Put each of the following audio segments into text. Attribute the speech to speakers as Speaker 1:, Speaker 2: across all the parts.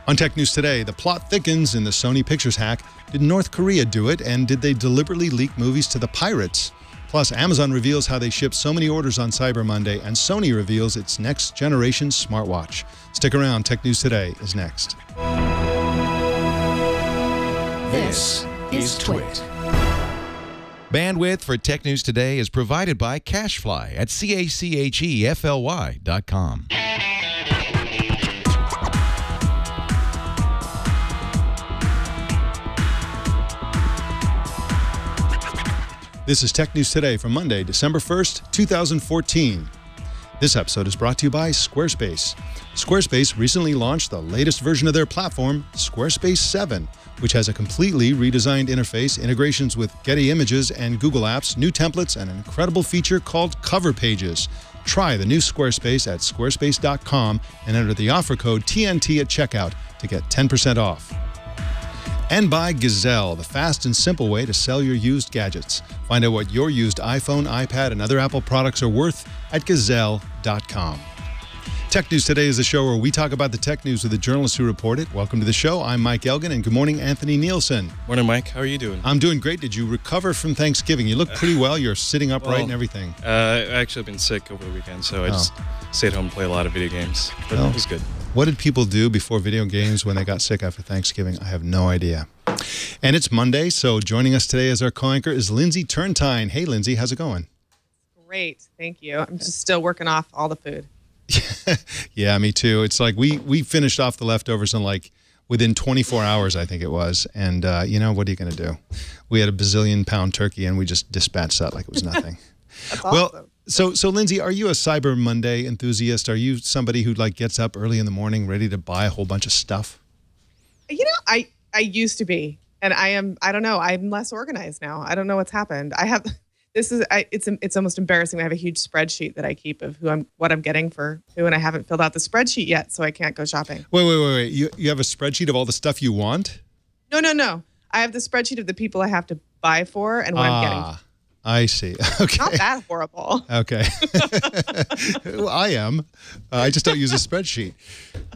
Speaker 1: On Tech News Today, the plot thickens in the Sony Pictures hack. Did North Korea do it, and did they deliberately leak movies to the pirates? Plus, Amazon reveals how they ship so many orders on Cyber Monday, and Sony reveals its next generation smartwatch. Stick around, Tech News Today is next.
Speaker 2: This is Twit.
Speaker 3: Bandwidth for Tech News Today is provided by CashFly at CACHEFLY.com.
Speaker 1: This is Tech News Today for Monday, December 1st, 2014. This episode is brought to you by Squarespace. Squarespace recently launched the latest version of their platform, Squarespace 7, which has a completely redesigned interface, integrations with Getty Images and Google Apps, new templates, and an incredible feature called Cover Pages. Try the new Squarespace at squarespace.com and enter the offer code TNT at checkout to get 10% off. And by Gazelle, the fast and simple way to sell your used gadgets. Find out what your used iPhone, iPad, and other Apple products are worth at gazelle.com. Tech News Today is the show where we talk about the tech news with the journalists who report it. Welcome to the show. I'm Mike Elgan, and good morning, Anthony Nielsen.
Speaker 4: Morning, Mike. How are you doing?
Speaker 1: I'm doing great. Did you recover from Thanksgiving? You look pretty well. You're sitting upright and everything.
Speaker 4: I actually have been sick over the weekend, so I just stayed home and played a lot of video games. But it was good.
Speaker 1: What did people do before video games when they got sick after Thanksgiving? I have no idea. And it's Monday, so joining us today as our co-anchor is Lindsey Turrentine. Hey, Lindsey, how's it going?
Speaker 5: Great, thank you. I'm just still working off all the food.
Speaker 1: Yeah, me too. It's like we finished off the leftovers in like within 24 hours, I think it was. And, you know, what are you going to do? We had a bazillion-pound turkey, and we just dispatched that like it was nothing.
Speaker 5: That's
Speaker 1: well,
Speaker 5: awesome.
Speaker 1: So Lindsey, are you a Cyber Monday enthusiast? Are you somebody who like gets up early in the morning ready to buy a whole bunch of stuff?
Speaker 5: You know, I used to be, and I don't know, I'm less organized now. I don't know what's happened. It's almost embarrassing. I have a huge spreadsheet that I keep of what I'm getting for who, and I haven't filled out the spreadsheet yet, so I can't go shopping.
Speaker 1: Wait. You have a spreadsheet of all the stuff you want?
Speaker 5: No. I have the spreadsheet of the people I have to buy for and what I'm getting.
Speaker 1: I see. Okay.
Speaker 5: Not that horrible.
Speaker 1: Okay. Well, I am. I just don't use a spreadsheet.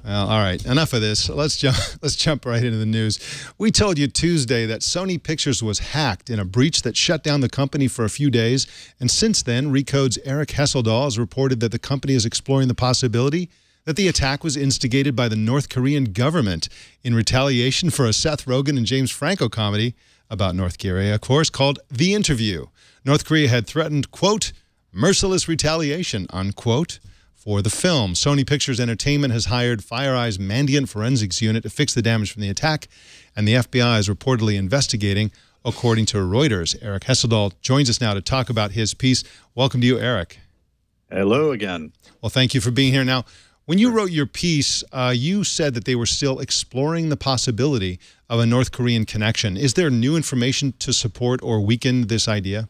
Speaker 1: Well, all right. Enough of this. Let's jump right into the news. We told you Tuesday that Sony Pictures was hacked in a breach that shut down the company for a few days. And since then, Recode's Arik Hesseldahl has reported that the company is exploring the possibility that the attack was instigated by the North Korean government in retaliation for a Seth Rogen and James Franco comedy about North Korea, of course, called The Interview. North Korea had threatened, quote, merciless retaliation, unquote, for the film. Sony Pictures Entertainment has hired FireEye's Mandiant Forensics Unit to fix the damage from the attack, and the FBI is reportedly investigating, according to Reuters. Arik Hesseldahl joins us now to talk about his piece. Welcome to you, Arik.
Speaker 6: Hello again.
Speaker 1: Well, thank you for being here. Now, when you wrote your piece, you said that they were still exploring the possibility of a North Korean connection. Is there new information to support or weaken this idea?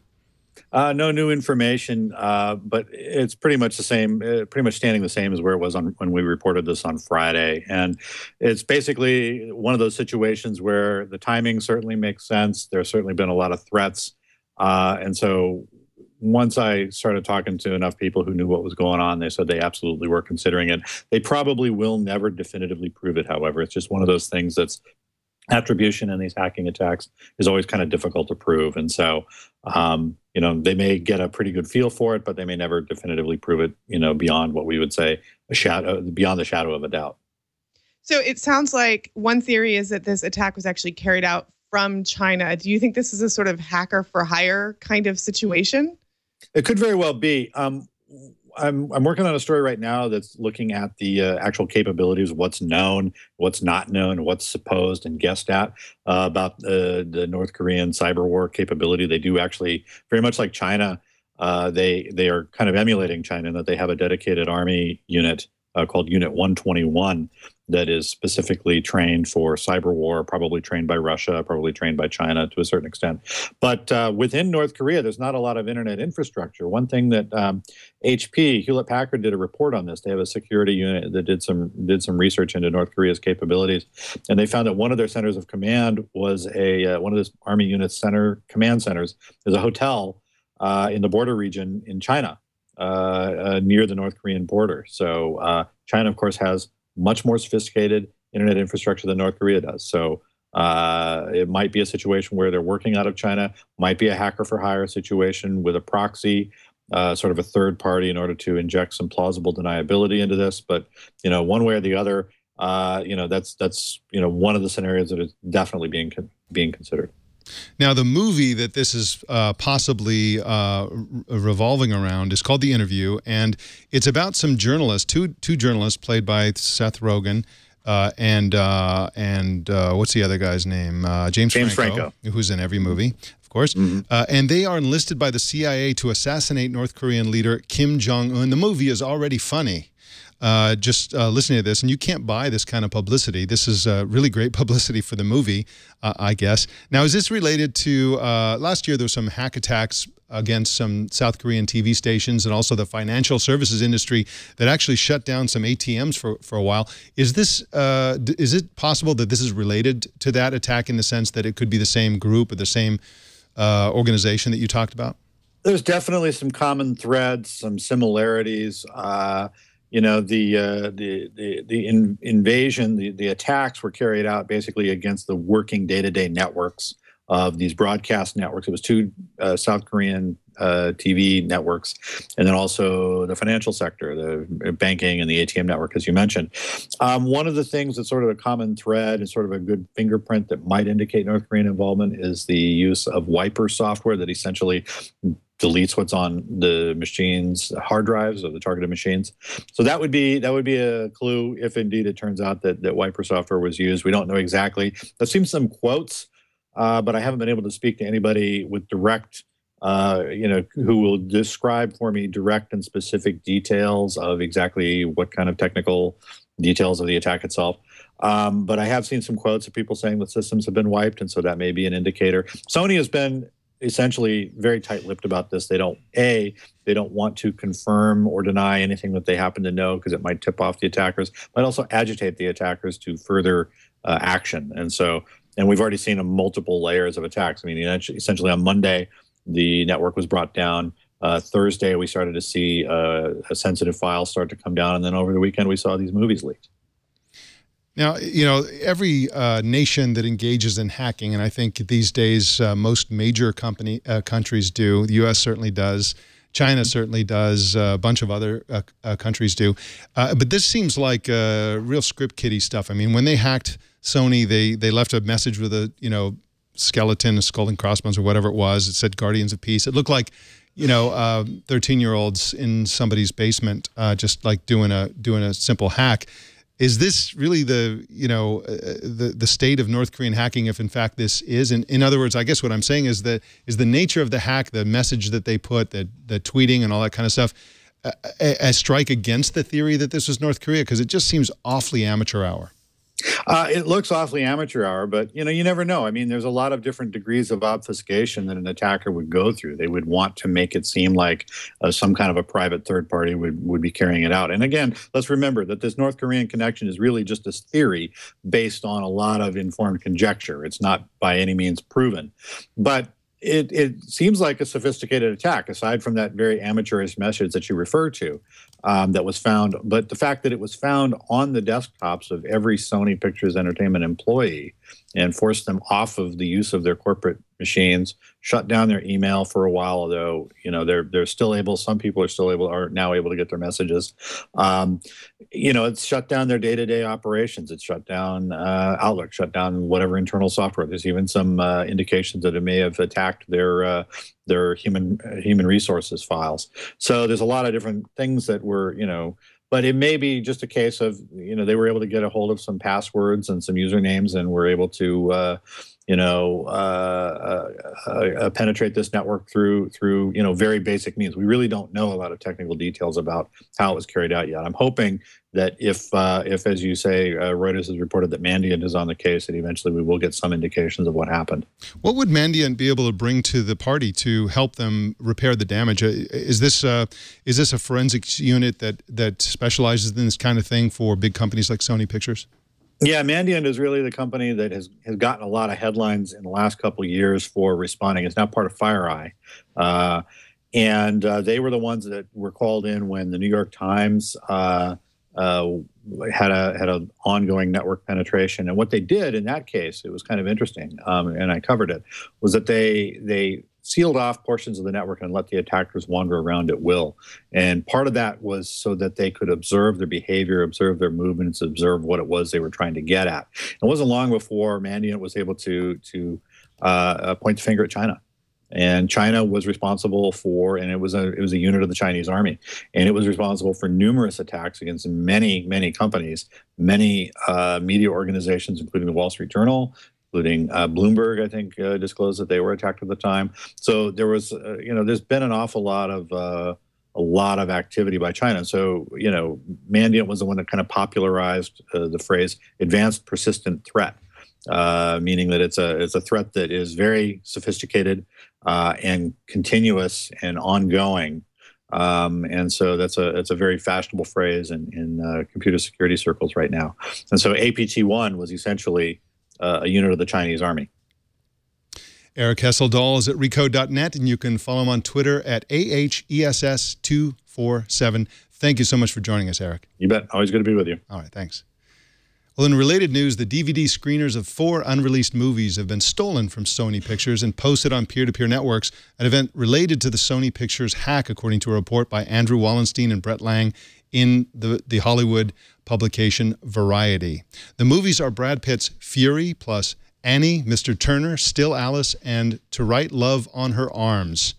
Speaker 6: No new information, but it's pretty much the same, pretty much standing the same as where it was when we reported this on Friday. And it's basically one of those situations where the timing certainly makes sense. There's certainly been a lot of threats. And so once I started talking to enough people who knew what was going on, they said they absolutely were considering it. They probably will never definitively prove it, however. It's just one of those things that's attribution in these hacking attacks is always kind of difficult to prove. And so, you know, they may get a pretty good feel for it, but they may never definitively prove it, you know, beyond what we would say beyond the shadow of a doubt.
Speaker 5: So it sounds like one theory is that this attack was actually carried out from China. Do you think this is a sort of hacker for hire kind of situation?
Speaker 6: It could very well be. I'm working on a story right now that's looking at the actual capabilities, what's known, what's not known, what's supposed and guessed at about the North Korean cyber war capability. They do actually, very much like China, they are kind of emulating China in that they have a dedicated army unit called Unit 121 that is specifically trained for cyber war, probably trained by Russia, probably trained by China to a certain extent. But within North Korea, there's not a lot of internet infrastructure. One thing that HP, Hewlett-Packard, did a report on this. They have a security unit that did some research into North Korea's capabilities, and they found that one of their centers of command was one of this Army unit's command centers is a hotel in the border region in China, near the North Korean border. So China, of course, has much more sophisticated internet infrastructure that North Korea does. So it might be a situation where they're working out of China, might be a hacker for hire situation with a proxy, sort of a third party in order to inject some plausible deniability into this. But, one way or the other, that's one of the scenarios that is definitely being considered.
Speaker 1: Now, the movie that this is possibly revolving around is called The Interview, and it's about some journalists, two journalists played by Seth Rogen, and what's the other guy's name? James Franco, who's in every movie, of course. And they are enlisted by the CIA to assassinate North Korean leader Kim Jong-un. The movie is already funny. Just listening to this, and you can't buy this kind of publicity. This is really great publicity for the movie, I guess. Now, is this related to, last year there was some hack attacks against some South Korean TV stations and also the financial services industry that actually shut down some ATMs for a while. Is it possible that this is related to that attack in the sense that it could be the same group or the same organization that you talked about?
Speaker 6: There's definitely some common threads, some similarities. The invasion, the attacks were carried out basically against the working day-to-day networks of these broadcast networks. It was two South Korean TV networks, and then also the financial sector, the banking and the ATM network, as you mentioned. One of the things that's sort of a common thread and sort of a good fingerprint that might indicate North Korean involvement is the use of wiper software that essentially deletes what's on the machine's hard drives of the targeted machines. So that would be a clue if indeed it turns out that wiper software was used. We don't know exactly. I've seen some quotes, but I haven't been able to speak to anybody with direct, who will describe for me direct and specific details of exactly what kind of technical details of the attack itself. But I have seen some quotes of people saying that systems have been wiped, and so that may be an indicator. Sony has been essentially very tight-lipped about this. They don't want to confirm or deny anything that they happen to know because it might tip off the attackers, but also agitate the attackers to further action. And we've already seen multiple layers of attacks. I mean, essentially on Monday, the network was brought down. Thursday, we started to see a sensitive file start to come down, and then over the weekend, we saw these movies leaked.
Speaker 1: Now, every nation that engages in hacking, and I think these days most major countries do, the U.S. certainly does, China certainly does, a bunch of other countries do. But this seems like real script kiddie stuff. I mean, when they hacked Sony, they left a message with a, skeleton, a skull and crossbones or whatever it was. It said Guardians of Peace. It looked like, 13-year-olds in somebody's basement just like doing a simple hack. Is this really the state of North Korean hacking, if in fact this is? And in other words, I guess what I'm saying is the nature of the hack, the message that they put, the tweeting and all that kind of stuff, a strike against the theory that this was North Korea? Because it just seems awfully amateur hour.
Speaker 6: It looks awfully amateur hour, but you never know. I mean, there's a lot of different degrees of obfuscation that an attacker would go through. They would want to make it seem like some kind of a private third party would be carrying it out. And again, let's remember that this North Korean connection is really just this theory based on a lot of informed conjecture. It's not by any means proven, but it seems like a sophisticated attack, aside from that very amateurish message that you refer to, that was found. But the fact that it was found on the desktops of every Sony Pictures Entertainment employee and forced them off of the use of their corporate machines, shut down their email for a while, although they're still able. Some people are now able to get their messages. It's shut down their day-to-day operations. It's shut down Outlook, shut down whatever internal software. There's even some indications that it may have attacked their human resources files. So there's a lot of different things that were but it may be just a case of they were able to get a hold of some passwords and some usernames and were able to penetrate this network through very basic means. We really don't know a lot of technical details about how it was carried out yet. I'm hoping that if as you say, Reuters has reported that Mandiant is on the case, that eventually we will get some indications of what happened. What
Speaker 1: would Mandiant be able to bring to the party to help them repair the damage? Is this a forensics unit that specializes in this kind of thing for big companies like Sony Pictures?
Speaker 6: Yeah, Mandiant is really the company that has gotten a lot of headlines in the last couple of years for responding. It's now part of FireEye. And they were the ones that were called in when the New York Times had an ongoing network penetration. And what they did in that case, it was kind of interesting, and I covered it, was that they sealed off portions of the network and let the attackers wander around at will. And part of that was so that they could observe their behavior, observe their movements, observe what it was they were trying to get at. It wasn't long before Mandiant was able to point the finger at China. And China was responsible for, and it was a unit of the Chinese army, and it was responsible for numerous attacks against many companies, many media organizations, including the Wall Street Journal, including Bloomberg, I think, disclosed that they were attacked at the time. So there was, there's been an awful lot of activity by China. So, Mandiant was the one that kind of popularized the phrase "advanced persistent threat," meaning that it's a threat that is very sophisticated and continuous and ongoing. And so that's a very fashionable phrase in computer security circles right now. And so APT-1 was essentially a unit of the Chinese army.
Speaker 1: Arik Hesseldahl is at recode.net, and you can follow him on Twitter at AHESS247. Thank you so much for joining us, Arik.
Speaker 6: You bet. Always good to be with you.
Speaker 1: All right, thanks. Well, in related news, the DVD screeners of 4 unreleased movies have been stolen from Sony Pictures and posted on peer-to-peer networks, an event related to the Sony Pictures hack, according to a report by Andrew Wallenstein and Brett Lang in the Hollywood publication Variety. The movies are Brad Pitt's Fury plus Annie, Mr. Turner, Still Alice, and To Write Love on Her Arms.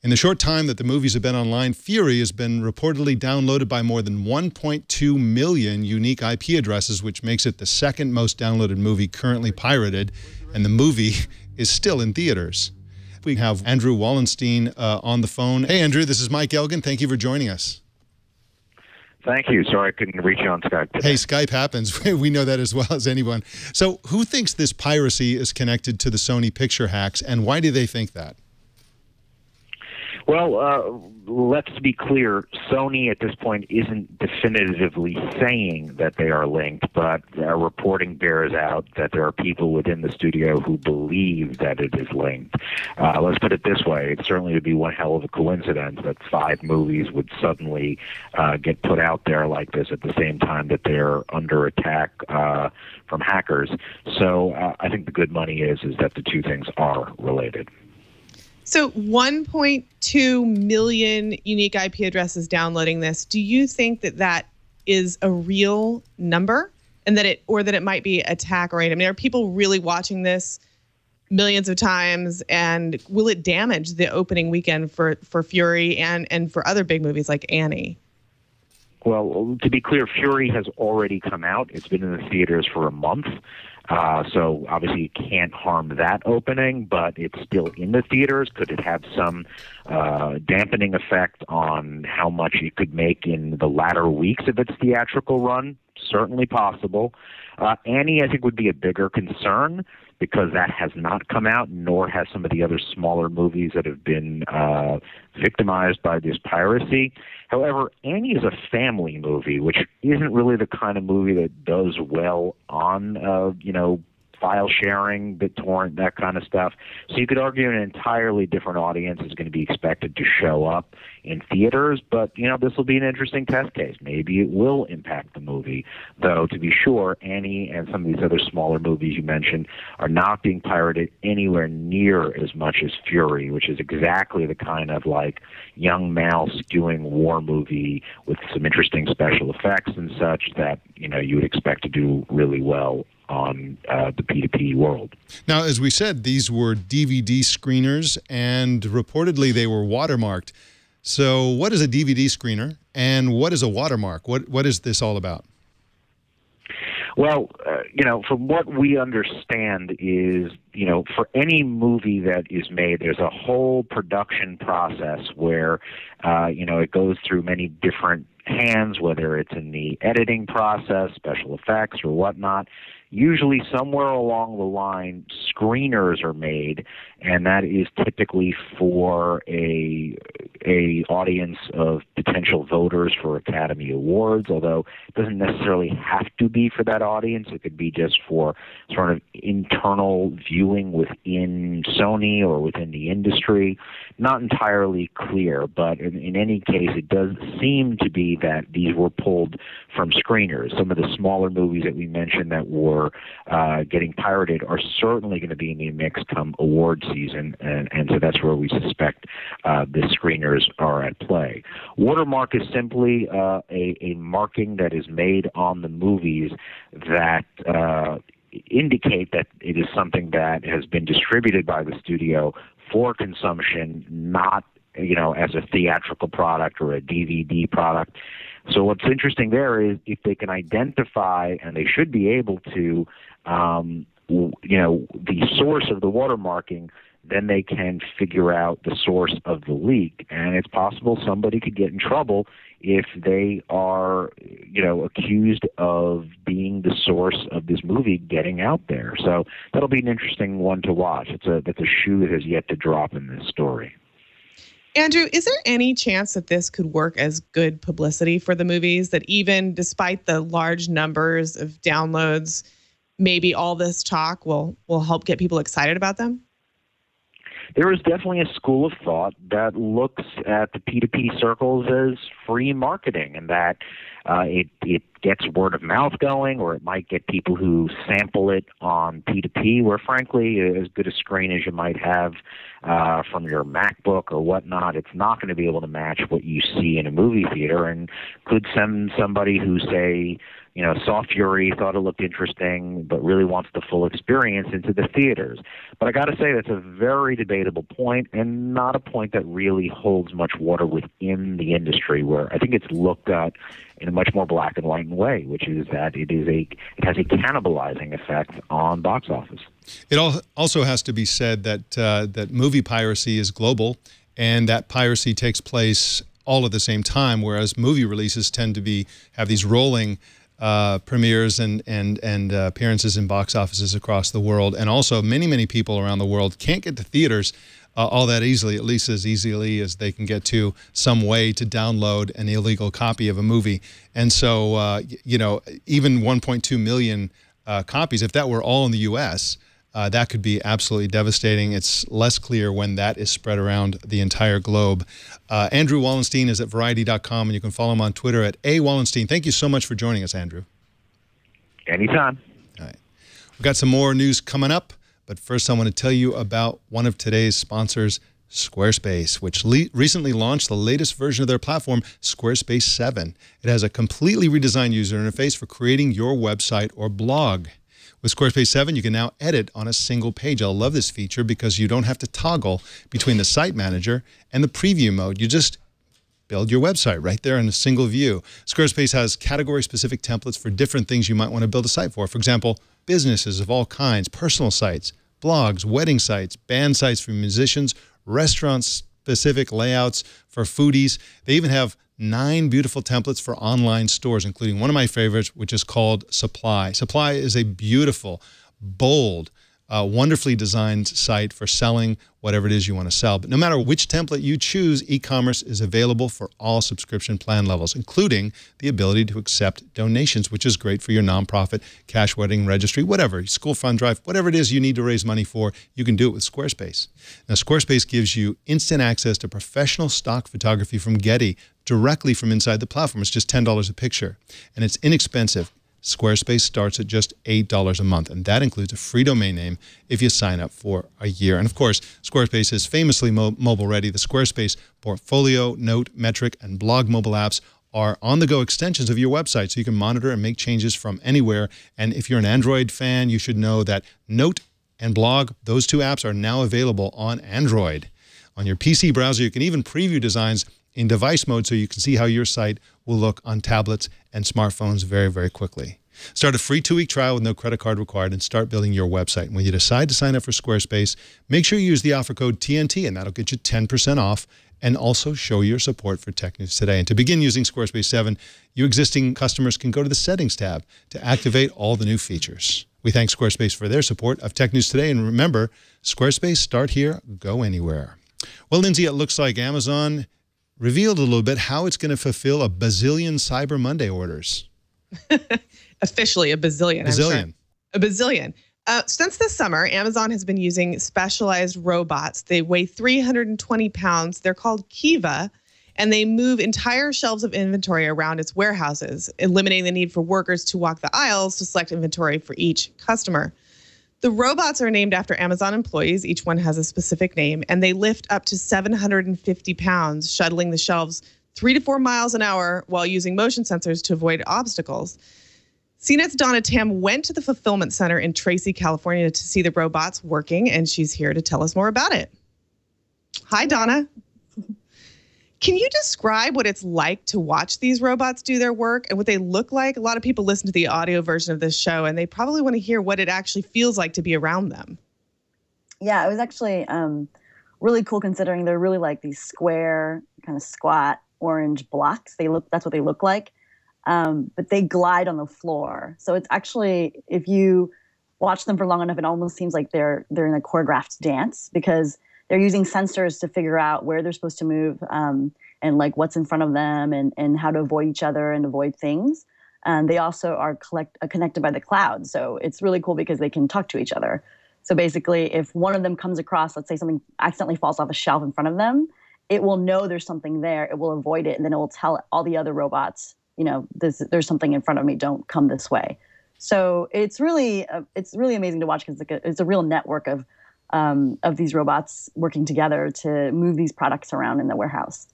Speaker 1: In the short time that the movies have been online, Fury has been reportedly downloaded by more than 1.2 million unique IP addresses, which makes it the second most downloaded movie currently pirated, and the movie is still in theaters. We have Andrew Wallenstein on the phone. Hey, Andrew, this is Mike Elgan. Thank you for joining us.
Speaker 7: Thank you. Sorry I couldn't reach you on Skype today.
Speaker 1: Hey, Skype happens. We know that as well as anyone. So who thinks this piracy is connected to the Sony Picture hacks, and why do they think that?
Speaker 7: Well, let's be clear. Sony at this point isn't definitively saying that they are linked, but our reporting bears out that there are people within the studio who believe that it is linked. Let's put it this way. It certainly would be one hell of a coincidence that 5 movies would suddenly get put out there like this at the same time that they're under attack from hackers. So I think the good money is that the two things are related.
Speaker 5: So 1.2 million unique IP addresses downloading this. Do you think that that is a real number, and that it might be attack oriented? I mean, are people really watching this millions of times, and will it damage the opening weekend for Fury and for other big movies like Annie?
Speaker 7: Well, to be clear, Fury has already come out. It's been in the theaters for a month. So obviously it can't harm that opening, but it's still in the theaters. Could it have some dampening effect on how much it could make in the latter weeks of its theatrical run? Certainly possible. Annie, I think, would be a bigger concern because that has not come out, nor has some of the other smaller movies that have been victimized by this piracy. However, Annie is a family movie, which isn't really the kind of movie that does well on, file sharing, BitTorrent, that kind of stuff. So you could argue an entirely different audience is going to be expected to show up in theaters, but, this will be an interesting test case. Maybe it will impact the movie. Though, to be sure, Annie and some of these other smaller movies you mentioned are not being pirated anywhere near as much as Fury, which is exactly the kind of, young male skewing war movie with some interesting special effects and such that, you would expect to do really well on the P2P world.
Speaker 1: Now, as we said, these were DVD screeners, and reportedly they were watermarked. So what is a DVD screener, and what is a watermark? What is this all about?
Speaker 7: Well, from what we understand is, for any movie that is made, there's a whole production process where, it goes through many different hands, whether it's in the editing process, special effects, or whatnot. Usually somewhere along the line, screeners are made, and that is typically for a audience of potential voters for Academy Awards, although it doesn't necessarily have to be for that audience. It could be just for sort of internal viewing doing within Sony or within the industry. Not entirely clear, but in any case, it does seem to be that these were pulled from screeners. Some of the smaller movies that we mentioned that were getting pirated are certainly going to be in the mix come award season, and so that's where we suspect the screeners are at play. Watermark is simply a marking that is made on the movies that indicate that it is something that has been distributed by the studio for consumption, not as a theatrical product or a DVD product. So what's interesting there is if they can identify, and they should be able to, the source of the watermarking, then they can figure out the source of the leak. And it's possible somebody could get in trouble if they are, accused of being the source of this movie getting out there. So that'll be an interesting one to watch. That's a shoe that has yet to drop in this story.
Speaker 5: Andrew, is there any chance that this could work as good publicity for the movies, that even despite the large numbers of downloads, maybe all this talk will help get people excited about them?
Speaker 7: There is definitely a school of thought that looks at the P2P circles as free marketing, and that it gets word of mouth going, or it might get people who sample it on P2P, where frankly, as good a screen as you might have from your MacBook or whatnot, it's not going to be able to match what you see in a movie theater, and could send somebody who, say, saw Fury, thought it looked interesting, but really wants the full experience into the theaters. But I got to say, that's a very debatable point, and not a point that really holds much water within the industry, where I think it's looked at in a much more black and white way, which is that it has a cannibalizing effect on box office.
Speaker 1: It also has to be said that that movie piracy is global, and that piracy takes place all at the same time, whereas movie releases tend to have these rolling premieres and appearances in box offices across the world. And also many people around the world can't get to theaters all that easily, at least as easily as they can get to some way to download an illegal copy of a movie. And so, even 1.2 million copies, if that were all in the U.S., that could be absolutely devastating. It's less clear when that is spread around the entire globe. Andrew Wallenstein is at Variety.com, and you can follow him on Twitter at @Wallenstein. Thank you so much for joining us, Andrew.
Speaker 7: Anytime.
Speaker 1: All right. We've got some more news coming up, but first I want to tell you about one of today's sponsors, Squarespace, which recently launched the latest version of their platform, Squarespace 7. It has a completely redesigned user interface for creating your website or blog. With Squarespace 7, you can now edit on a single page. I love this feature because you don't have to toggle between the site manager and the preview mode. You just build your website right there in a single view. Squarespace has category-specific templates for different things you might want to build a site for. For example, businesses of all kinds, personal sites, blogs, wedding sites, band sites for musicians, restaurant-specific layouts for foodies. They even have 9 beautiful templates for online stores, including one of my favorites, which is called Supply. Supply is a beautiful, bold, wonderfully designed site for selling whatever it is you want to sell. But no matter which template you choose, e-commerce is available for all subscription plan levels, including the ability to accept donations, which is great for your nonprofit, cash wedding registry, whatever, school fund drive, whatever it is you need to raise money for, you can do it with Squarespace. Now, Squarespace gives you instant access to professional stock photography from Getty directly from inside the platform. It's just $10 a picture, and it's inexpensive. Squarespace starts at just $8 a month, and that includes a free domain name if you sign up for a year. And of course, Squarespace is famously mobile ready. The Squarespace Portfolio, Note, Metric, and Blog mobile apps are on-the-go extensions of your website, so you can monitor and make changes from anywhere. And if you're an Android fan, you should know that Note and Blog, those 2 apps are now available on Android. On your PC browser, you can even preview designs in device mode so you can see how your site will look on tablets and smartphones very, very quickly. Start a free 2-week trial with no credit card required and start building your website. And when you decide to sign up for Squarespace, make sure you use the offer code TNT, and that'll get you 10% off and also show your support for Tech News Today. And to begin using Squarespace 7, you existing customers can go to the Settings tab to activate all the new features. We thank Squarespace for their support of Tech News Today. And remember, Squarespace, start here, go anywhere. Well, Lindsey, it looks like Amazon revealed a little bit how it's going to fulfill a bazillion Cyber Monday orders.
Speaker 5: Officially, a bazillion.
Speaker 1: Bazillion.
Speaker 5: I'm sure. A bazillion. Since this summer, Amazon has been using specialized robots. They weigh 320 pounds. They're called Kiva, and they move entire shelves of inventory around its warehouses, eliminating the need for workers to walk the aisles to select inventory for each customer. The robots are named after Amazon employees. Each one has a specific name, and they lift up to 750 pounds, shuttling the shelves 3 to 4 miles an hour while using motion sensors to avoid obstacles. CNET's Donna Tam went to the fulfillment center in Tracy, California to see the robots working, and she's here to tell us more about it. Hi, Donna. Can you describe what it's like to watch these robots do their work and what they look like? A lot of people listen to the audio version of this show, and they probably want to hear what it actually feels like to be around them.
Speaker 8: Yeah, it was actually really cool considering they're really like these square, kind of squat orange blocks. That's what they look like. But they glide on the floor. So it's actually, if you watch them for long enough, it almost seems like they're in a choreographed dance because they're using sensors to figure out where they're supposed to move and like what's in front of them and how to avoid each other and avoid things. They also are connected by the cloud. So it's really cool because they can talk to each other. So basically, if one of them comes across, let's say something accidentally falls off a shelf in front of them, it will know there's something there. It will avoid it, and then it will tell all the other robots, there's something in front of me. Don't come this way. So it's really amazing to watch because it's a real network of these robots working together to move these products around in the warehouse.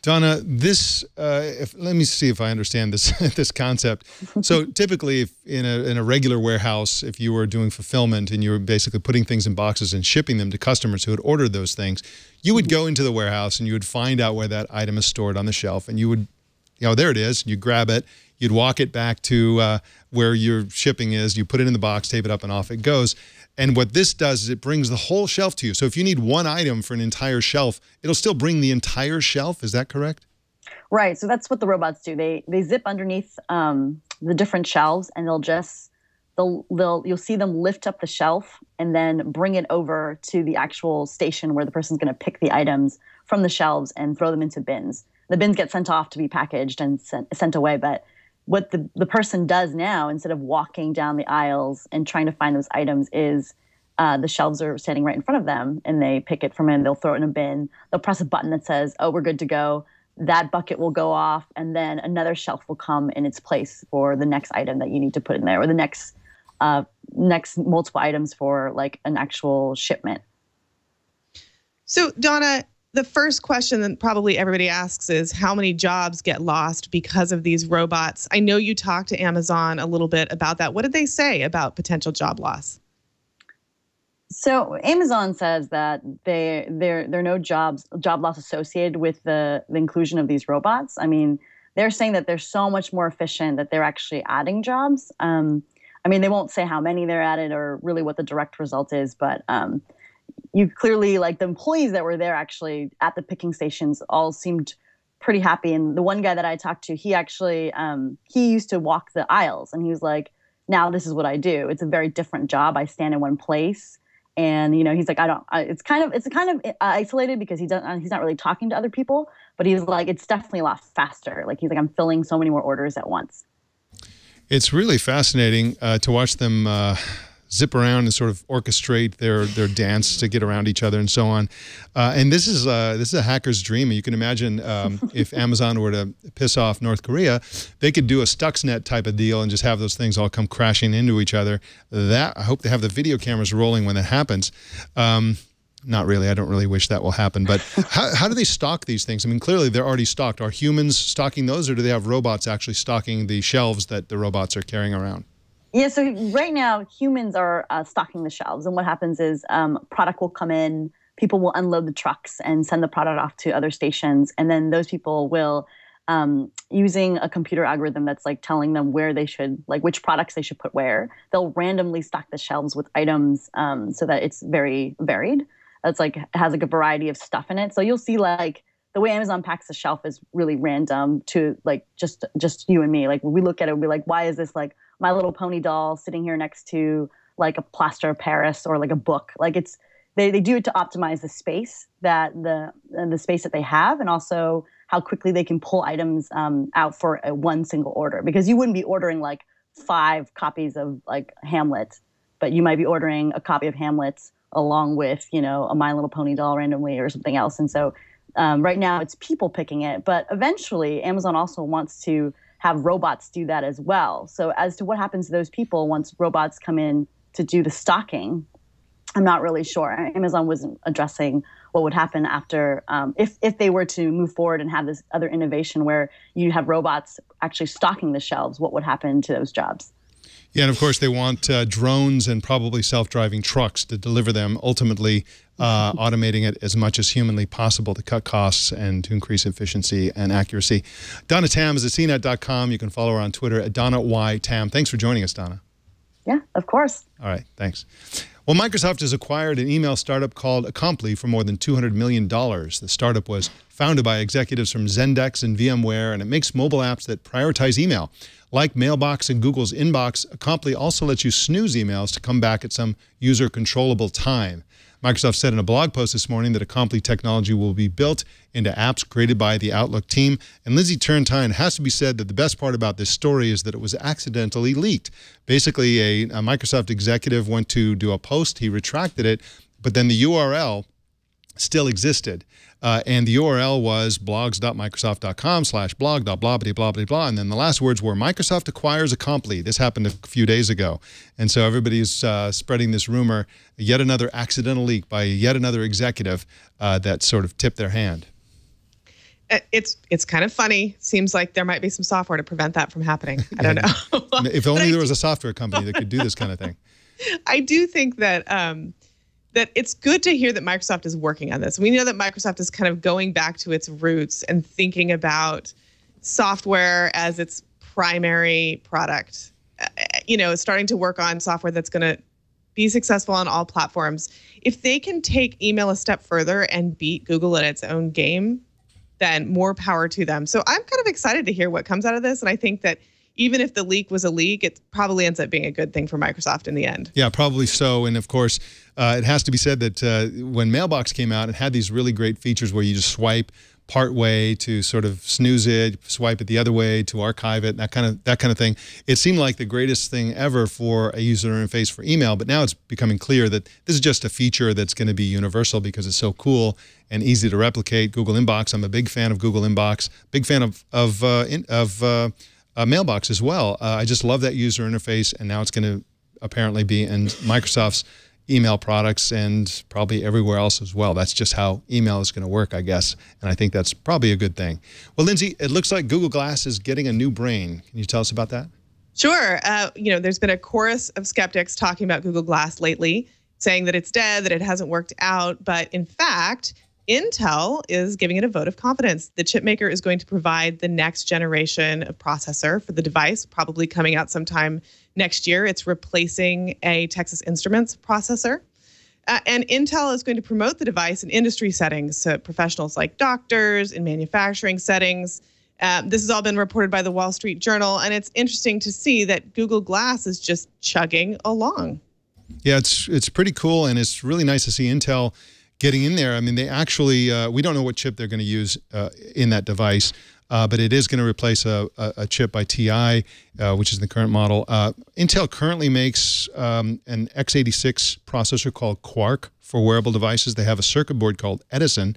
Speaker 1: Donna, let me see if I understand this this concept. So typically, if in a regular warehouse, if you were doing fulfillment and you were basically putting things in boxes and shipping them to customers who had ordered those things, you would go into the warehouse and you would find out where that item is stored on the shelf, and you would, there it is. You grab it. You'd walk it back to where your shipping is. You put it in the box, tape it up, and off it goes. And what this does is it brings the whole shelf to you. So if you need one item for an entire shelf, it'll still bring the entire shelf. Is that correct?
Speaker 8: Right. So that's what the robots do. They zip underneath the different shelves, and you'll see them lift up the shelf and then bring it over to the actual station where the person's going to pick the items from the shelves and throw them into bins. The bins get sent off to be packaged and sent away, but what the person does now, instead of walking down the aisles and trying to find those items, is the shelves are standing right in front of them, and they pick it from it, they'll throw it in a bin. They'll press a button that says, oh, we're good to go. That bucket will go off, and then another shelf will come in its place for the next item that you need to put in there, or the next multiple items for like an actual shipment.
Speaker 5: So, Donna, the first question that probably everybody asks is how many jobs get lost because of these robots? I know you talked to Amazon a little bit about that. What did they say about potential job loss?
Speaker 8: So Amazon says that there are no job loss associated with the inclusion of these robots. I mean, they're saying that they're so much more efficient that they're actually adding jobs. I mean, they won't say how many they're added or really what the direct result is, but you clearly, like the employees that were there actually at the picking stations all seemed pretty happy. And the one guy that I talked to, he actually, he used to walk the aisles, and he was like, now this is what I do. It's a very different job. I stand in one place. And, he's like, it's kind of isolated because he's not really talking to other people, but he's like, it's definitely a lot faster. Like, he's like, I'm filling so many more orders at once. It's really fascinating to watch them zip around and sort of orchestrate their dance to get around each other and so on. And this is a hacker's dream. You can imagine if Amazon were to piss off North Korea, they could do a Stuxnet type of deal and just have those things all come crashing into each other. I hope they have the video cameras rolling when that happens. Not really. I don't really wish that will happen. But how do they stock these things? I mean, clearly they're already stocked. Are humans stocking those, or do they have robots actually stocking the shelves that the robots are carrying around? Yeah, so right now, humans are stocking the shelves. And what happens is product will come in, people will unload the trucks and send the product off to other stations. And then those people will, using a computer algorithm that's like telling them where they should, like which products they should put where, they'll randomly stock the shelves with items so that it's very varied. It's like, it has like a variety of stuff in it. So you'll see like the way Amazon packs the shelf is really random to like just you and me. Like when we look at it, we'll be like, why is this like My Little Pony doll sitting here next to like a plaster of Paris or like a book? Like it's they do it to optimize the space that the space that they have, and also how quickly they can pull items out for one single order. Because you wouldn't be ordering like 5 copies of like Hamlet but you might be ordering a copy of Hamlet along with, you know, a My Little Pony doll randomly or something else. And so right now it's people picking it, but eventually Amazon also wants to have robots do that as well. So as to what happens to those people once robots come in to do the stocking, I'm not really sure. Amazon wasn't addressing what would happen after if they were to move forward and have this other innovation where you have robots actually stocking the shelves. What would happen to those jobs?
Speaker 1: Yeah, and of course they want drones and probably self-driving trucks to deliver them, ultimately automating it as much as humanly possible to cut costs and to increase efficiency and accuracy. Donna Tam is at CNET.com. You can follow her on Twitter at Donna Y. Tam. Thanks for joining us, Donna.
Speaker 8: Yeah, of course.
Speaker 1: All right, thanks. Well, Microsoft has acquired an email startup called Acompli for more than $200 million. The startup was founded by executives from Zendesk and VMware, and it makes mobile apps that prioritize email. Like Mailbox and Google's Inbox, Acompli also lets you snooze emails to come back at some user-controllable time. Microsoft said in a blog post this morning that Acompli technology will be built into apps created by the Outlook team. And Lindsey Turrentine has to be said that the best part about this story is that it was accidentally leaked. Basically, a Microsoft executive went to do a post, he retracted it, but then the URL still existed. And the URL was blogs.microsoft.com/blog.blah-blah-blah-blah-blah. And then the last words were, Microsoft acquires Acompli. This happened a few days ago. And so everybody's spreading this rumor, yet another accidental leak by yet another executive that sort of tipped their hand.
Speaker 5: It's kind of funny. Seems like there might be some software to prevent that from happening. I don't know.
Speaker 1: If only there was a software company that could do this kind of thing.
Speaker 5: I do think that that it's good to hear that Microsoft is working on this. We know that Microsoft is kind of going back to its roots and thinking about software as its primary product. You know, starting to work on software that's going to be successful on all platforms. If they can take email a step further and beat Google at its own game, then more power to them. So I'm kind of excited to hear what comes out of this. And I think that even if the leak was a leak, it probably ends up being a good thing for Microsoft in the end.
Speaker 1: Yeah, probably so. And of course, it has to be said that when Mailbox came out, it had these really great features where you just swipe part way to sort of snooze it, swipe it the other way to archive it, that kind of thing. It seemed like the greatest thing ever for a user interface for email, but now it's becoming clear that this is just a feature that's going to be universal because it's so cool and easy to replicate. Google Inbox, I'm a big fan of Google Inbox, big fan of Mailbox as well. I just love that user interface, and now it's going to apparently be in Microsoft's email products and probably everywhere else as well. That's just how email is going to work, I guess, and I think that's probably a good thing. Well, Lindsey, it looks like Google Glass is getting a new brain. Can you tell us about that?
Speaker 5: Sure. You know, there's been a chorus of skeptics talking about Google Glass lately, saying that it's dead, that it hasn't worked out, but in fact, Intel is giving it a vote of confidence. The chip maker is going to provide the next generation of processor for the device, probably coming out sometime next year. It's replacing a Texas Instruments processor. And Intel is going to promote the device in industry settings, so professionals like doctors, in manufacturing settings. This has all been reported by the Wall Street Journal, and it's interesting to see that Google Glass is just chugging along.
Speaker 1: Yeah, it's pretty cool, and it's really nice to see Intel getting in there. I mean, they actually, we don't know what chip they're going to use in that device, but it is going to replace a chip by TI, which is the current model. Intel currently makes an x86 processor called Quark for wearable devices. They have a circuit board called Edison,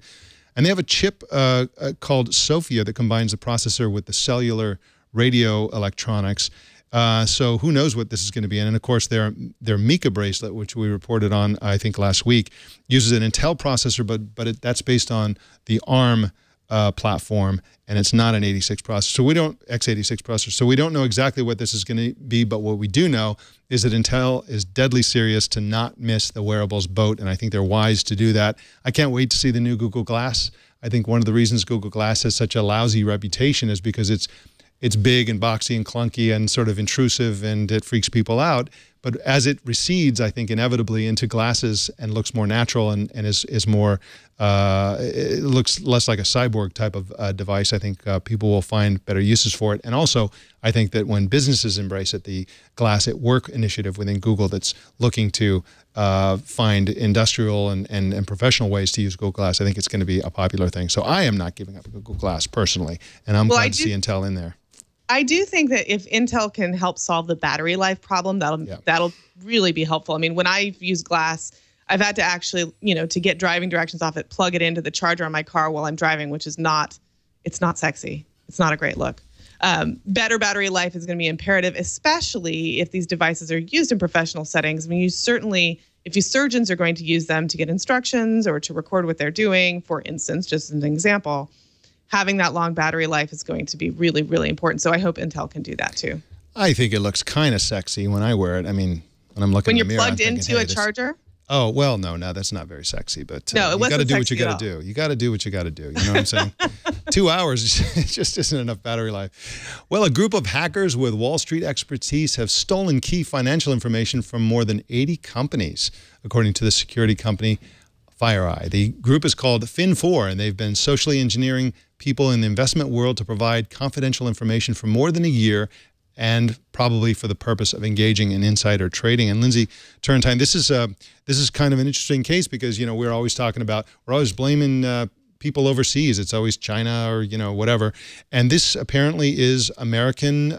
Speaker 1: and they have a chip called Sophia that combines the processor with the cellular radio electronics. So who knows what this is going to be. And of course, their Mika bracelet, which we reported on, I think, last week, uses an Intel processor, but that's based on the ARM platform, and it's not an 86 processor. So we don't, x86 processor. So we don't know exactly what this is going to be, but what we do know is that Intel is deadly serious to not miss the wearables boat, and I think they're wise to do that. I can't wait to see the new Google Glass. I think one of the reasons Google Glass has such a lousy reputation is because it's big and boxy and clunky and sort of intrusive, and it freaks people out. But as it recedes, I think, inevitably into glasses and looks more natural and is more, it looks less like a cyborg type of device, I think people will find better uses for it. And also, I think that when businesses embrace it, the Glass at Work initiative within Google that's looking to find industrial and professional ways to use Google Glass, I think it's going to be a popular thing. So I am not giving up Google Glass personally, and I'm glad to see Intel in there.
Speaker 5: I do think that if Intel can help solve the battery life problem, that'll really be helpful. I mean, when I've used glass, I've had to actually, to get driving directions off it, plug it into the charger on my car while I'm driving, which is it's not sexy. It's not a great look. Better battery life is going to be imperative, especially if these devices are used in professional settings. I mean, if surgeons are going to use them to get instructions or to record what they're doing, for instance, just as an example, having that long battery life is going to be really, really important. So I hope Intel can do that too.
Speaker 1: I think it looks kind of sexy when I wear it. I mean, when I'm looking in the mirror,
Speaker 5: when you're plugged into a charger.
Speaker 1: Oh, well, no, that's not very sexy, but
Speaker 5: no,
Speaker 1: you got to do what you got to do. You got to do what you got to do. You know what I'm saying? 2 hours just isn't enough battery life. Well, a group of hackers with Wall Street expertise have stolen key financial information from more than 80 companies, according to the security company FireEye. The group is called Fin4, and they've been socially engineering people in the investment world to provide confidential information for more than a year, and probably for the purpose of engaging in insider trading. And Lindsey, Turrentine, this is kind of an interesting case because, we're always blaming people overseas. It's always China or, whatever. And this apparently is American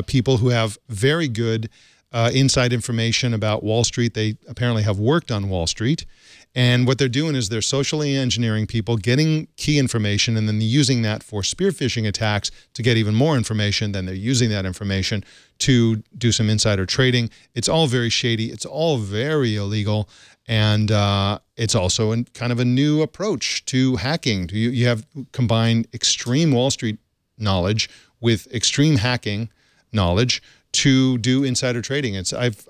Speaker 1: people who have very good inside information about Wall Street. They apparently have worked on Wall Street. And what they're doing is they're socially engineering people, getting key information, and then using that for spear phishing attacks to get even more information. Then they're using that information to do some insider trading. It's all very shady. It's all very illegal. And it's also kind of a new approach to hacking. You have combined extreme Wall Street knowledge with extreme hacking knowledge to do insider trading.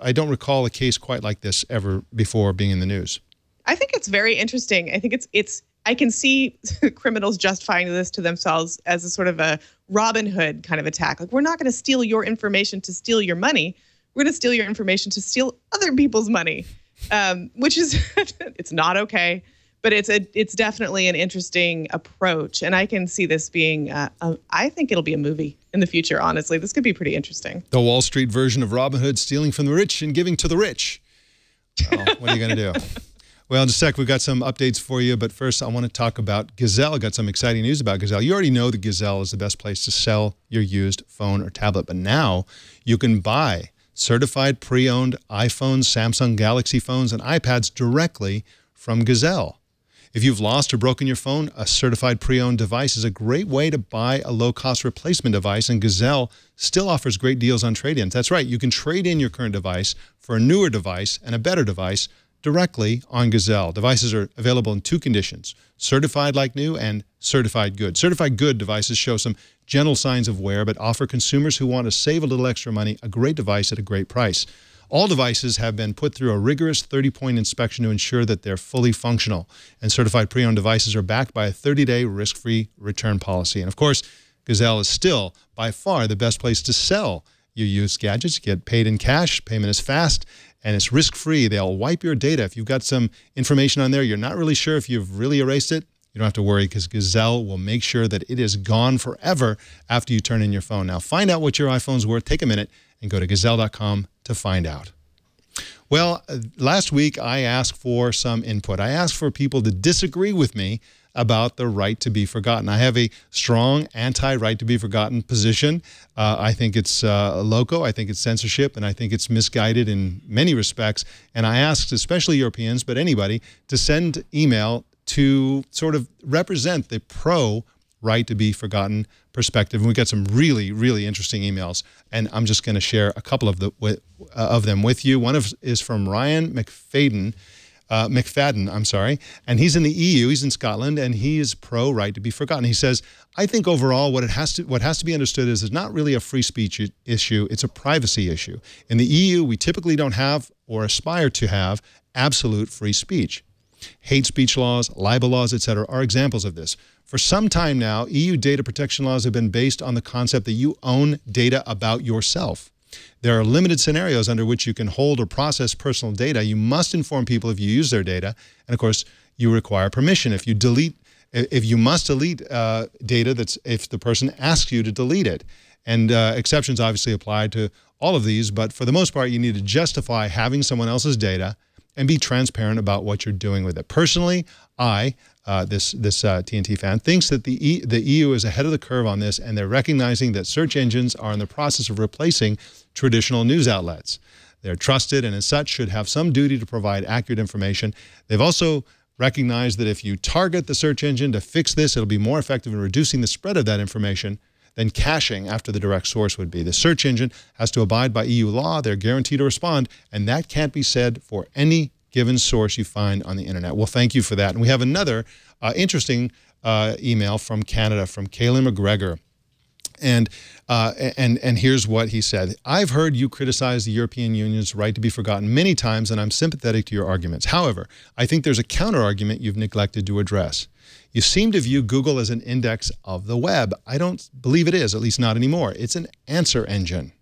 Speaker 1: I don't recall a case quite like this ever before being in the news.
Speaker 5: I think it's very interesting. I think I can see criminals justifying this to themselves as a sort of a Robin Hood kind of attack. Like, we're not going to steal your information to steal your money. We're going to steal your information to steal other people's money, which is, it's not okay, but it's definitely an interesting approach. And I can see this being, I think it'll be a movie in the future, honestly. This could be pretty interesting.
Speaker 1: The Wall Street version of Robin Hood, stealing from the rich and giving to the rich. Well, what are you going to do? Well, in a sec, we've got some updates for you, but first I want to talk about Gazelle. I got some exciting news about Gazelle. You already know that Gazelle is the best place to sell your used phone or tablet, but now you can buy certified pre-owned iPhones, Samsung Galaxy phones, and iPads directly from Gazelle. If you've lost or broken your phone, a certified pre-owned device is a great way to buy a low-cost replacement device, and Gazelle still offers great deals on trade-ins. That's right, you can trade in your current device for a newer device and a better device directly on Gazelle. Devices are available in two conditions: certified like new and certified good. Certified good devices show some gentle signs of wear, but offer consumers who want to save a little extra money a great device at a great price. All devices have been put through a rigorous 30-point inspection to ensure that they're fully functional. And certified pre-owned devices are backed by a 30-day risk-free return policy. And of course, Gazelle is still by far the best place to sell your used gadgets. You get paid in cash, payment is fast, and it's risk-free. They'll wipe your data. If you've got some information on there, you're not really sure if you've really erased it, you don't have to worry, because Gazelle will make sure that it is gone forever after you turn in your phone. Now, find out what your iPhone's worth. Take a minute and go to Gazelle.com to find out. Well, last week I asked for some input. I asked for people to disagree with me about the right to be forgotten. I have a strong anti-right to be forgotten position. I think it's loco, I think it's censorship, and I think it's misguided in many respects. And I asked especially Europeans, but anybody, to send email to sort of represent the pro-right to be forgotten perspective. And we got some really, really interesting emails, and I'm just going to share a couple of them with you. One is from Ryan McFadden, and he's in the EU, he's in Scotland, and he is pro-right to be forgotten. He says, I think overall what has to be understood is it's not really a free speech issue, it's a privacy issue. In the EU, we typically don't have or aspire to have absolute free speech. Hate speech laws, libel laws, etc. are examples of this. For some time now, EU data protection laws have been based on the concept that you own data about yourself. There are limited scenarios under which you can hold or process personal data. You must inform people if you use their data, and of course, you require permission. If you must delete data, if the person asks you to delete it. And exceptions obviously apply to all of these, but for the most part, you need to justify having someone else's data and be transparent about what you're doing with it. Personally, I this TNT fan, thinks that the EU is ahead of the curve on this, and they're recognizing that search engines are in the process of replacing traditional news outlets. They're trusted and as such should have some duty to provide accurate information. They've also recognized that if you target the search engine to fix this, it'll be more effective in reducing the spread of that information than caching after the direct source would be. The search engine has to abide by EU law. They're guaranteed to respond, and that can't be said for any given source you find on the internet. Well, thank you for that. And we have another interesting email from Canada from Kaylin McGregor. And here's what he said. I've heard you criticize the European Union's right to be forgotten many times, and I'm sympathetic to your arguments. However, I think there's a counter-argument you've neglected to address. You seem to view Google as an index of the web. I don't believe it is, at least not anymore. It's an answer engine.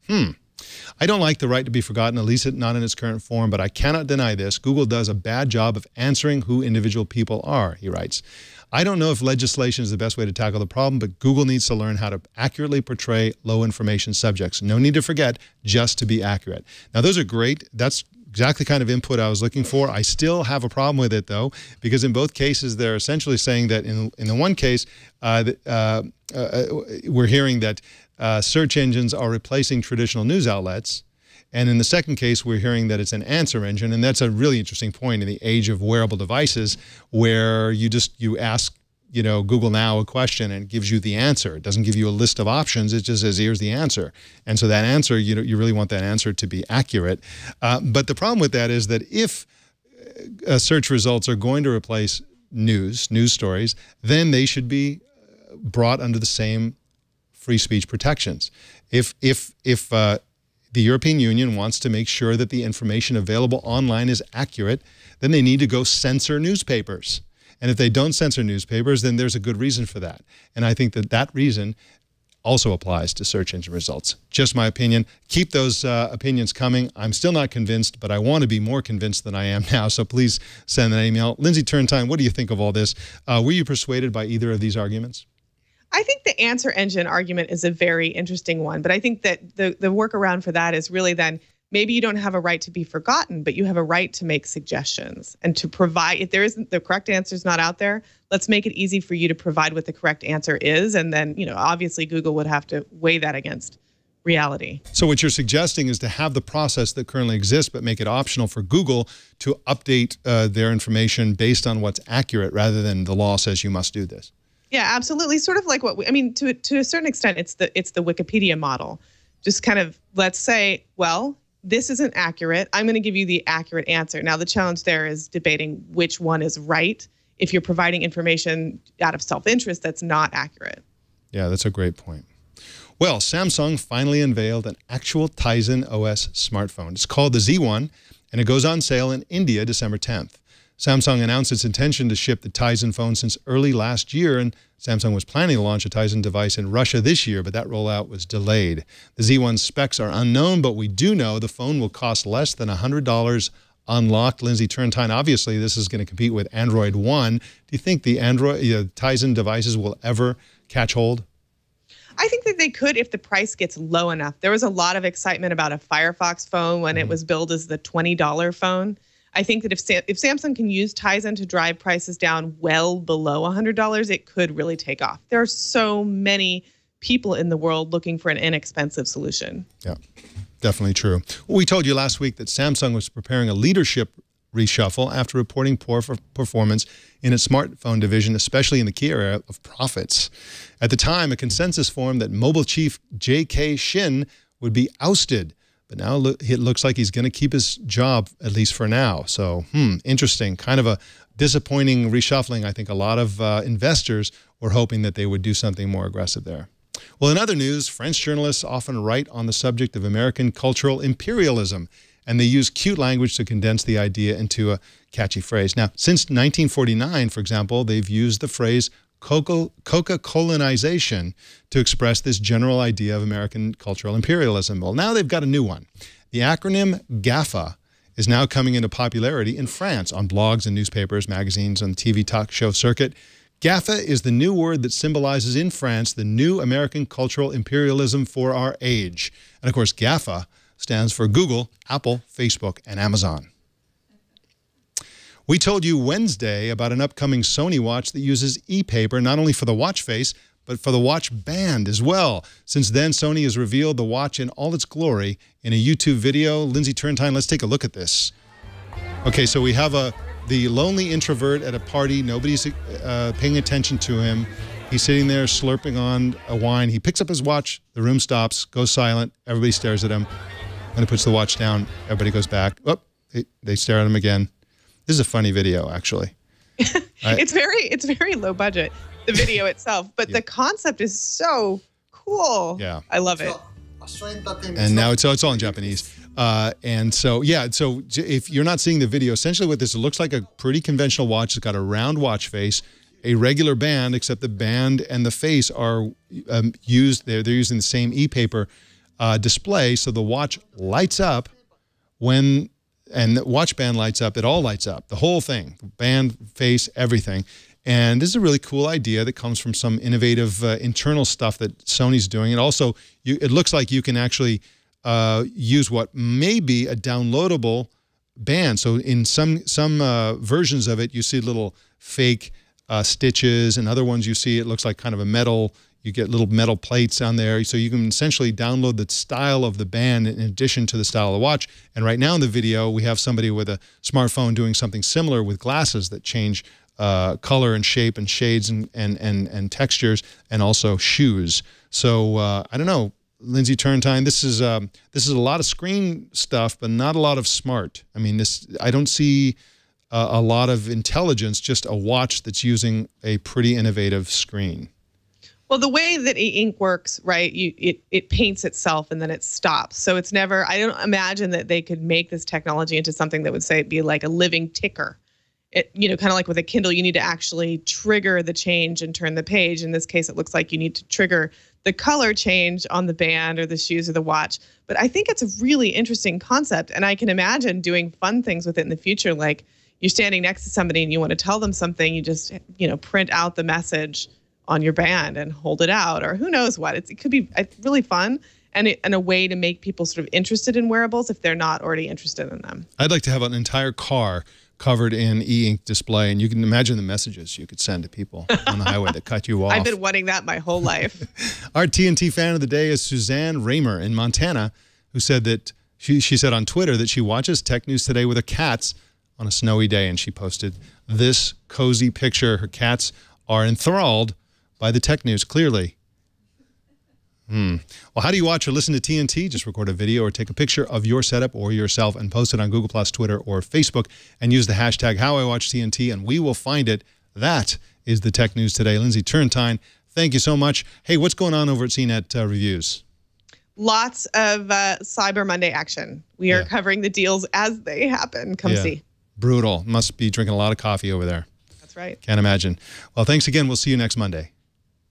Speaker 1: I don't like the right to be forgotten, at least not in its current form, but I cannot deny this. Google does a bad job of answering who individual people are, he writes. I don't know if legislation is the best way to tackle the problem, but Google needs to learn how to accurately portray low information subjects. No need to forget, just to be accurate. Now, those are great. That's exactly the kind of input I was looking for. I still have a problem with it, though, because in both cases, they're essentially saying that in the one case, we're hearing that search engines are replacing traditional news outlets. And in the second case, we're hearing that it's an answer engine. And that's a really interesting point in the age of wearable devices where you ask, Google Now a question and it gives you the answer. It doesn't give you a list of options. It just says, here's the answer. And so that answer, you really want that answer to be accurate. But the problem with that is that if search results are going to replace news stories, then they should be brought under the same free speech protections. If the European Union wants to make sure that the information available online is accurate, then they need to go censor newspapers. And if they don't censor newspapers, then there's a good reason for that. And I think that reason also applies to search engine results. Just my opinion. Keep those opinions coming. I'm still not convinced, but I want to be more convinced than I am now. So please send an email. Lindsey Turrentine, what do you think of all this? Were you persuaded by either of these arguments?
Speaker 5: I think the answer engine argument is a very interesting one, but I think that the workaround for that is really then maybe you don't have a right to be forgotten, but you have a right to make suggestions and to provide, if there isn't, the correct answer is not out there, let's make it easy for you to provide what the correct answer is. And then, obviously Google would have to weigh that against reality. So
Speaker 1: what you're suggesting is to have the process that currently exists, but make it optional for Google to update their information based on what's accurate rather than the law says you must do this.
Speaker 5: Yeah, absolutely. Sort of like what to a certain extent, it's the Wikipedia model. Just kind of, let's say, well, this isn't accurate. I'm going to give you the accurate answer. Now, the challenge there is debating which one is right if you're providing information out of self-interest that's not accurate.
Speaker 1: Yeah, that's a great point. Well, Samsung finally unveiled an actual Tizen OS smartphone. It's called the Z1, and it goes on sale in India December 10th. Samsung announced its intention to ship the Tizen phone since early last year, and Samsung was planning to launch a Tizen device in Russia this year, but that rollout was delayed. The Z1's specs are unknown, but we do know the phone will cost less than $100 unlocked. Lindsey Turrentine, obviously this is going to compete with Android One. Do you think the Tizen devices will ever catch hold?
Speaker 5: I think that they could if the price gets low enough. There was a lot of excitement about a Firefox phone when it was billed as the $20 phone. I think that if Samsung can use Tizen to drive prices down well below $100, it could really take off. There are so many people in the world looking for an inexpensive solution. Yeah,
Speaker 1: definitely true. Well, we told you last week that Samsung was preparing a leadership reshuffle after reporting poor performance in its smartphone division, especially in the key area of profits. At the time, a consensus formed that mobile chief J.K. Shin would be ousted. But now it looks like he's going to keep his job, at least for now. So, interesting. Kind of a disappointing reshuffling. I think a lot of investors were hoping that they would do something more aggressive there. Well, in other news, French journalists often write on the subject of American cultural imperialism, and they use cute language to condense the idea into a catchy phrase. Now, since 1949, for example, they've used the phrase Coca-Colanization to express this general idea of American cultural imperialism. Well, now they've got a new one. The acronym Gaffa is now coming into popularity in France on blogs and newspapers, magazines, and TV talk show circuit. Gaffa is the new word that symbolizes in France the new American cultural imperialism for our age. And of course, Gaffa stands for Google, Apple, Facebook, and Amazon. We told you Wednesday about an upcoming Sony watch that uses e-paper, not only for the watch face, but for the watch band as well. Since then, Sony has revealed the watch in all its glory in a YouTube video. Lindsey Turrentine, let's take a look at this. Okay, so we have the lonely introvert at a party. Nobody's paying attention to him. He's sitting there slurping on a wine. He picks up his watch. The room stops, goes silent. Everybody stares at him. When he puts the watch down, everybody goes back. Oh, they stare at him again. This is a funny video, actually.
Speaker 5: It's very low budget, the video itself, but the concept is so cool.
Speaker 1: Yeah,
Speaker 5: I love it.
Speaker 1: And now it's all in Japanese. And so, yeah, so if you're not seeing the video, essentially what this looks like, a pretty conventional watch. It's got a round watch face, a regular band, except the band and the face are used. They're using the same e-paper display, so the watch lights up and the watch band lights up. It all lights up, the whole thing, band, face, everything. And this is a really cool idea that comes from some innovative internal stuff that Sony's doing. And also, it looks like you can actually use what may be a downloadable band. So in some versions of it, you see little fake stitches, and other ones you see it looks like kind of a metal. You get little metal plates on there, so you can essentially download the style of the band in addition to the style of the watch. And right now in the video, we have somebody with a smartphone doing something similar with glasses that change color and shape and shades and textures, and also shoes. So I don't know, Lindsey Turrentine, this is a lot of screen stuff, but not a lot of smart. I mean, I don't see a lot of intelligence, just a watch that's using a pretty innovative screen.
Speaker 5: Well, the way that e-ink works, right, it paints itself and then it stops. So it's never, I don't imagine that they could make this technology into something that would say be like a living ticker. It, kind of like with a Kindle, you need to actually trigger the change and turn the page. In this case, it looks like you need to trigger the color change on the band or the shoes or the watch. But I think it's a really interesting concept. And I can imagine doing fun things with it in the future. Like you're standing next to somebody and you want to tell them something, you just, print out the message on your band and hold it out, or who knows what. It could be really fun and a way to make people sort of interested in wearables if they're not already interested in them.
Speaker 1: I'd like to have an entire car covered in e-ink display, and you can imagine the messages you could send to people on the highway that cut you off.
Speaker 5: I've been wanting that my whole life.
Speaker 1: Our TNT fan of the day is Suzanne Raymer in Montana, who said that she said on Twitter that she watches Tech News Today with her cats on a snowy day, and she posted this cozy picture. Her cats are enthralled by the tech news, clearly. Well, how do you watch or listen to TNT? Just record a video or take a picture of your setup or yourself and post it on Google+, Twitter, or Facebook, and use the hashtag #HowIWatchTNT, and we will find it. That is the Tech News Today. Lindsey Turrentine, thank you so much. Hey, what's going on over at CNET Reviews?
Speaker 5: Lots of Cyber Monday action. We are covering the deals as they happen. Come see.
Speaker 1: Brutal. Must be drinking a lot of coffee over there.
Speaker 5: That's right.
Speaker 1: Can't imagine. Well, thanks again. We'll see you next Monday.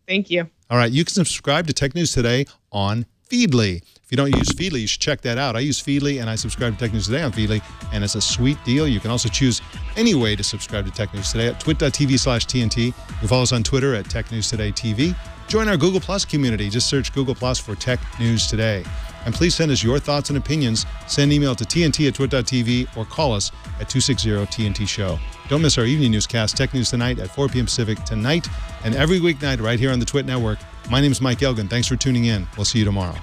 Speaker 5: Thank you.
Speaker 1: All right. You can subscribe to Tech News Today on Feedly. If you don't use Feedly, you should check that out. I use Feedly, and I subscribe to Tech News Today on Feedly, and it's a sweet deal. You can also choose any way to subscribe to Tech News Today at twit.tv/TNT. You can follow us on Twitter at Tech News Today TV. Join our Google Plus community. Just search Google Plus for Tech News Today. And please send us your thoughts and opinions. Send email to tnt@twit.tv or call us at 260-TNT-SHOW. Don't miss our evening newscast, Tech News Tonight at 4 p.m. Pacific tonight and every weeknight right here on the Twit Network. My name is Mike Elgan. Thanks for tuning in. We'll see you tomorrow.